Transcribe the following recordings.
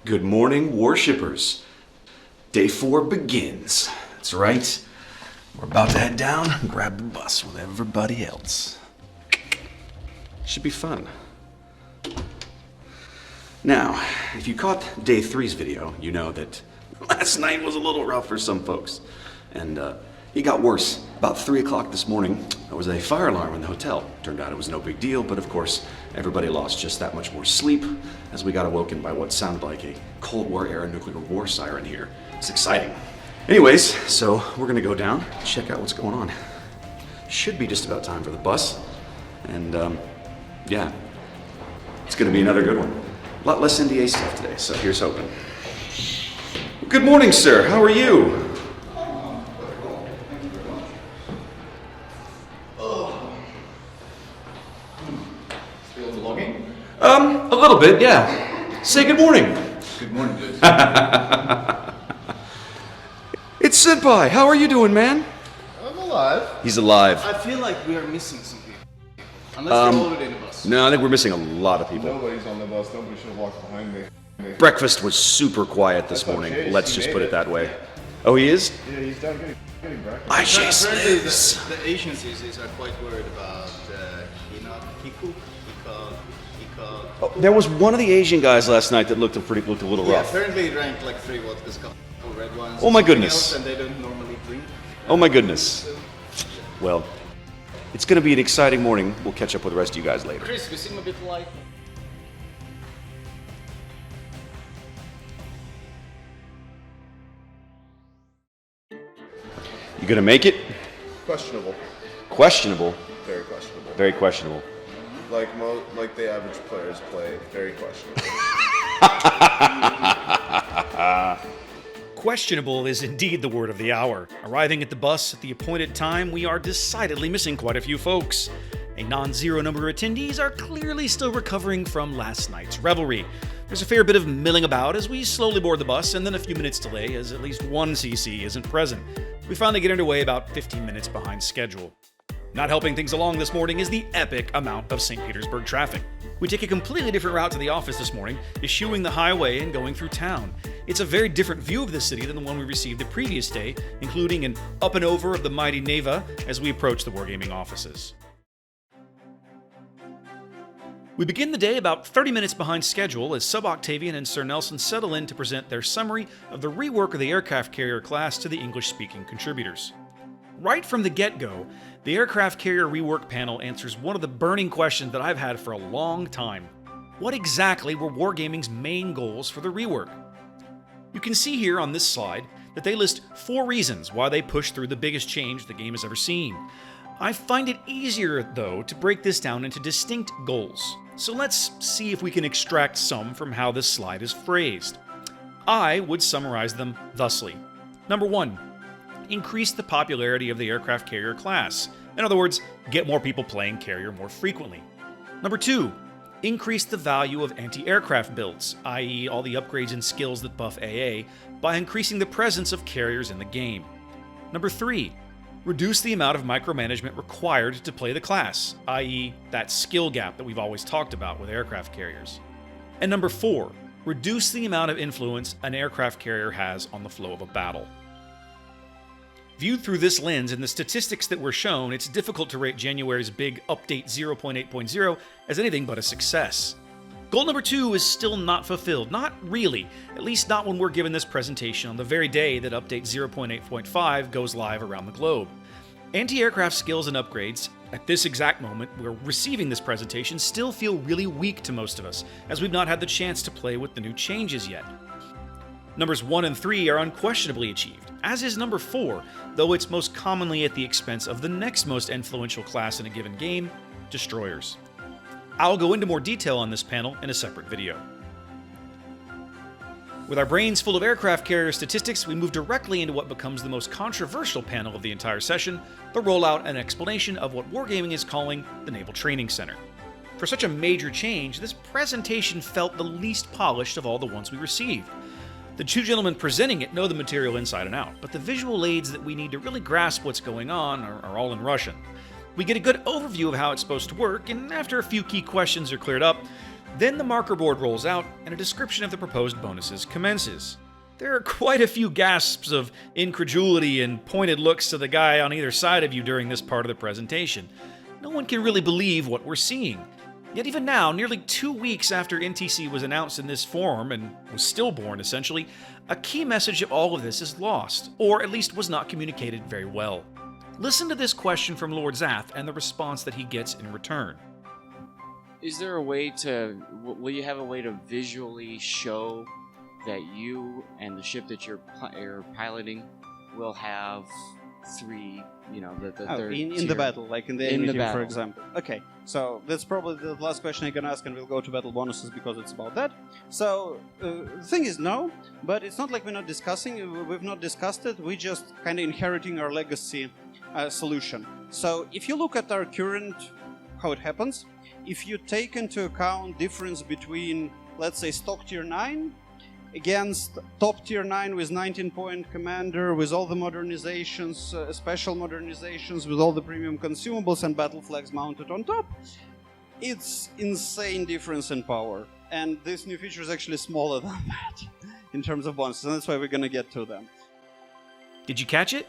Good morning, Warshippers. Day 4 begins. That's right. We're about to head down and grab the bus with everybody else. Should be fun. Now, if you caught Day 3's video, you know that last night was a little rough for some folks. And it got worse. About 3 o'clock this morning, there was a fire alarm in the hotel. Turned out it was no big deal, but of course, everybody lost just that much more sleep as we got awoken by what sounded like a Cold War era nuclear war siren here. It's exciting. Anyways, so we're gonna go down, check out what's going on. Should be just about time for the bus. And yeah, it's gonna be another good one. A lot less NDA stuff today, so here's hoping. Good morning, sir. How are you? A little bit, yeah. Say good morning. Good morning, dude. It's Senpai. How are you doing, man? I'm alive. He's alive. I feel like we are missing some people. Unless they're already in the bus. No, I think we're missing a lot of people. Nobody's on the bus. Nobody should have walked behind me. Breakfast was super quiet this morning. Let's just put it that way. Oh, he is? Yeah, he's done getting breakfast. I chase Apparently lives. the Asian cities are quite worried about Oh, there was one of the Asian guys last night that looked a little Yeah, rough. apparently it drank like 3 vodkas, couple red ones. Oh my something goodness. else, and they don't normally drink. Oh my goodness. Well, it's going to be an exciting morning. We'll catch up with the rest of you guys later. Chris, you seem a bit like... You going to make it? Questionable. Questionable. Very questionable. Very questionable. Like the average players play. Very questionable. Questionable is indeed the word of the hour. Arriving at the bus at the appointed time, we are decidedly missing quite a few folks. A non-zero number of attendees are clearly still recovering from last night's revelry. There's a fair bit of milling about as we slowly board the bus, and then a few minutes delay as at least one CC isn't present. We finally get underway about 15 minutes behind schedule. Not helping things along this morning is the epic amount of St. Petersburg traffic. We take a completely different route to the office this morning, eschewing the highway and going through town. It's a very different view of the city than the one we received the previous day, including an up and over of the mighty Neva as we approach the Wargaming offices. We begin the day about 30 minutes behind schedule as Sub-Octavian and Sir Nelson settle in to present their summary of the rework of the aircraft carrier class to the English-speaking contributors. Right from the get-go, the aircraft carrier rework panel answers one of the burning questions that I've had for a long time. What exactly were Wargaming's main goals for the rework? You can see here on this slide that they list 4 reasons why they pushed through the biggest change the game has ever seen. I find it easier, though, to break this down into distinct goals. So let's see if we can extract some from how this slide is phrased. I would summarize them thusly. Number 1. Increase the popularity of the aircraft carrier class. In other words, get more people playing carrier more frequently. Number 2. Increase the value of anti-aircraft builds, i.e. all the upgrades and skills that buff AA, by increasing the presence of carriers in the game. Number 3. Reduce the amount of micromanagement required to play the class, i.e. that skill gap that we've always talked about with aircraft carriers. And number 4. Reduce the amount of influence an aircraft carrier has on the flow of a battle. Viewed through this lens and the statistics that were shown, it's difficult to rate January's big Update 0.8.0 as anything but a success. Goal number 2 is still not fulfilled. Not really, at least not when we're given this presentation on the very day that Update 0.8.5 goes live around the globe. Anti-aircraft skills and upgrades, at this exact moment we're receiving this presentation, still feel really weak to most of us, as we've not had the chance to play with the new changes yet. Numbers 1 and 3 are unquestionably achieved, as is number 4, though it's most commonly at the expense of the next most influential class in a given game, destroyers. I'll go into more detail on this panel in a separate video. With our brains full of aircraft carrier statistics, we move directly into what becomes the most controversial panel of the entire session, the rollout and explanation of what Wargaming is calling the Naval Training Center. For such a major change, this presentation felt the least polished of all the ones we received. The two gentlemen presenting it know the material inside and out, but the visual aids that we need to really grasp what's going on are all in Russian. We get a good overview of how it's supposed to work, and after a few key questions are cleared up, Then the marker board rolls out and a description of the proposed bonuses commences. There are quite a few gasps of incredulity and pointed looks to the guy on either side of you during this part of the presentation. No one can really believe what we're seeing. Yet even now, nearly 2 weeks after NTC was announced in this form and was stillborn essentially, a key message of all of this is lost, or at least was not communicated very well. Listen to this question from Lord Zath and the response that he gets in return. Is there a way to, will you have a way to visually show that you and the ship that you're piloting will have three, you know, the third in tier? the battle, like in the In the enemy team, for battle. example. Okay, so that's probably the last question I can ask, and we'll go to battle bonuses because it's about that. So the thing is no, but it's not like we're not discussing. We've not discussed it. We're just kind of inheriting our legacy solution. So if you look at our current, how it happens, if you take into account difference between, let's say, stock tier 9 against top tier 9 with 19-point commander, with all the modernizations, special modernizations, with all the premium consumables and battle flags mounted on top, it's insane difference in power. And this new feature is actually smaller than that in terms of bonuses, and that's why we're going to get to them. Did you catch it?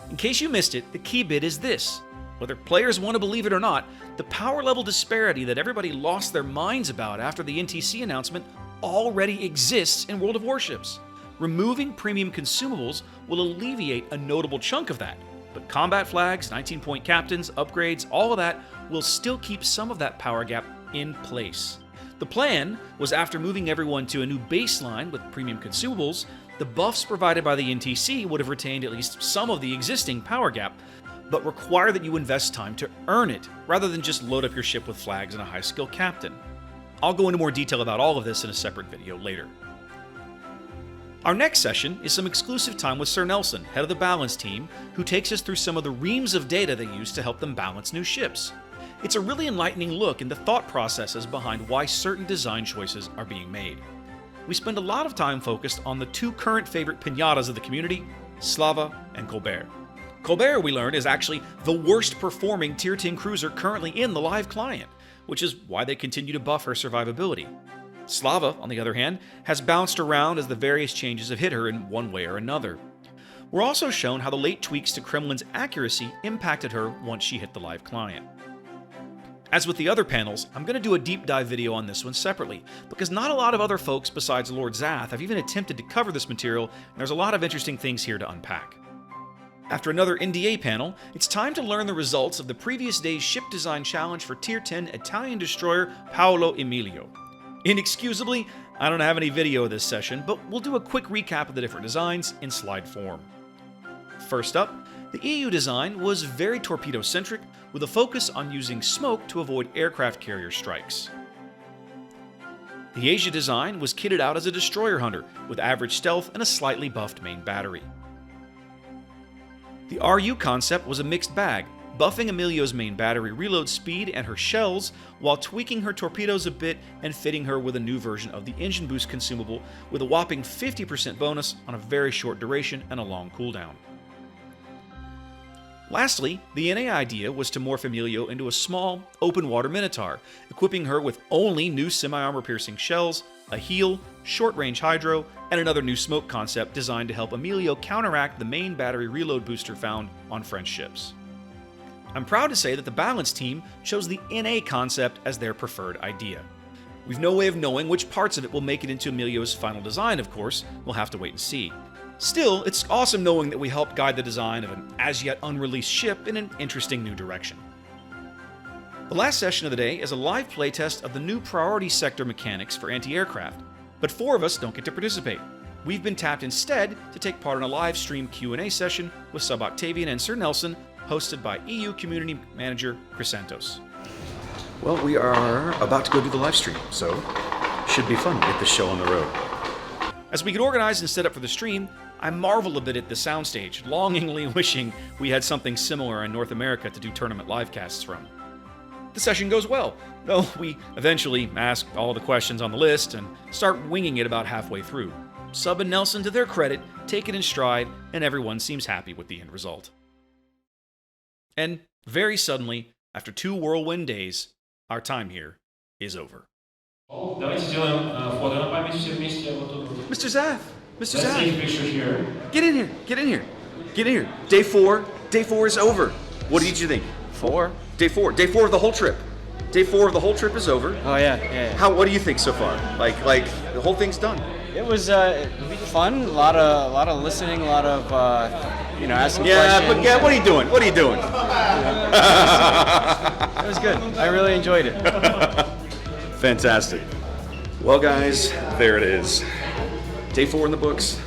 In case you missed it, the key bit is this. Whether players want to believe it or not, the power level disparity that everybody lost their minds about after the NTC announcement already exists in World of Warships. Removing premium consumables will alleviate a notable chunk of that, but combat flags, 19-point captains, upgrades, all of that will still keep some of that power gap in place. The plan was, after moving everyone to a new baseline with premium consumables, the buffs provided by the NTC would have retained at least some of the existing power gap, but require that you invest time to earn it, rather than just load up your ship with flags and a high-skill captain. I'll go into more detail about all of this in a separate video later. Our next session is some exclusive time with Sir Nelson, head of the balance team, who takes us through some of the reams of data they use to help them balance new ships. It's a really enlightening look into thought processes behind why certain design choices are being made. We spend a lot of time focused on the two current favorite pinatas of the community, Slava and Colbert. Colbert, we learned, is actually the worst performing Tier 10 cruiser currently in the live client, which is why they continue to buff her survivability. Slava, on the other hand, has bounced around as the various changes have hit her in one way or another. We're also shown how the late tweaks to Kremlin's accuracy impacted her once she hit the live client. As with the other panels, I'm going to do a deep dive video on this one separately, because not a lot of other folks besides Lord Zath have even attempted to cover this material, and there's a lot of interesting things here to unpack. After another NDA panel, it's time to learn the results of the previous day's ship design challenge for Tier 10 Italian destroyer Paolo Emilio. Inexcusably, I don't have any video of this session, but we'll do a quick recap of the different designs in slide form. First up, the EU design was very torpedo-centric, with a focus on using smoke to avoid aircraft carrier strikes. The Asia design was kitted out as a destroyer hunter, with average stealth and a slightly buffed main battery. The RU concept was a mixed bag, buffing Emilio's main battery reload speed and her shells, while tweaking her torpedoes a bit and fitting her with a new version of the engine boost consumable with a whopping 50% bonus on a very short duration and a long cooldown. Lastly, the NA idea was to morph Emilio into a small, open-water Minotaur, equipping her with only new semi-armor-piercing shells, a heal, short-range hydro, and another new smoke concept designed to help Emilio counteract the main battery reload booster found on French ships. I'm proud to say that the balance team chose the NA concept as their preferred idea. We've no way of knowing which parts of it will make it into Emilio's final design, of course. We'll have to wait and see. Still, it's awesome knowing that we helped guide the design of an as-yet unreleased ship in an interesting new direction. The last session of the day is a live playtest of the new priority sector mechanics for anti-aircraft, but 4 of us don't get to participate. We've been tapped instead to take part in a live stream Q&A session with Sub-Octavian and Sir Nelson, hosted by EU Community Manager Chris Santos. Well, we are about to go do the live stream, so should be fun to get the show on the road. As we get organized and set up for the stream, I marvel a bit at the soundstage, longingly wishing we had something similar in North America to do tournament livecasts from. The session goes well, though we eventually ask all the questions on the list and start winging it about halfway through. Sub and Nelson, to their credit, take it in stride, and everyone seems happy with the end result. And very suddenly, after 2 whirlwind days, our time here is over. Давайте сделаем фото на память все вместе. Вот тут. Mr. Zath, Mr. Let's take a Zath, picture here. get in here, get in here, get in here. Day four is over. What did you think? 4? Day four of the whole trip. Day 4 of the whole trip is over. Oh yeah. What do you think so far? Like the whole thing's done. It was fun. A lot of listening. A lot of asking Yeah, questions. but yeah, what are you doing? What are you doing? It was good. I really enjoyed it. Fantastic. Well, guys, there it is. Day 4 in the books.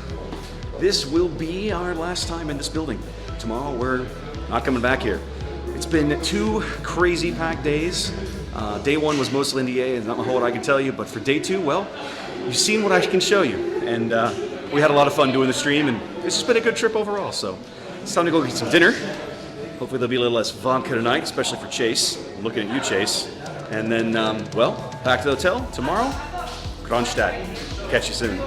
This will be our last time in this building. Tomorrow, we're not coming back here. It's been 2 crazy packed days. Day 1 was mostly NDA, and not a whole lot I can tell you, but for day 2, well, you've seen what I can show you. And we had a lot of fun doing the stream, and it's just been a good trip overall. So it's time to go get some dinner. Hopefully there'll be a little less vodka tonight, especially for Chase. I'm looking at you, Chase. And then, back to the hotel tomorrow. Kronstadt. Catch you soon.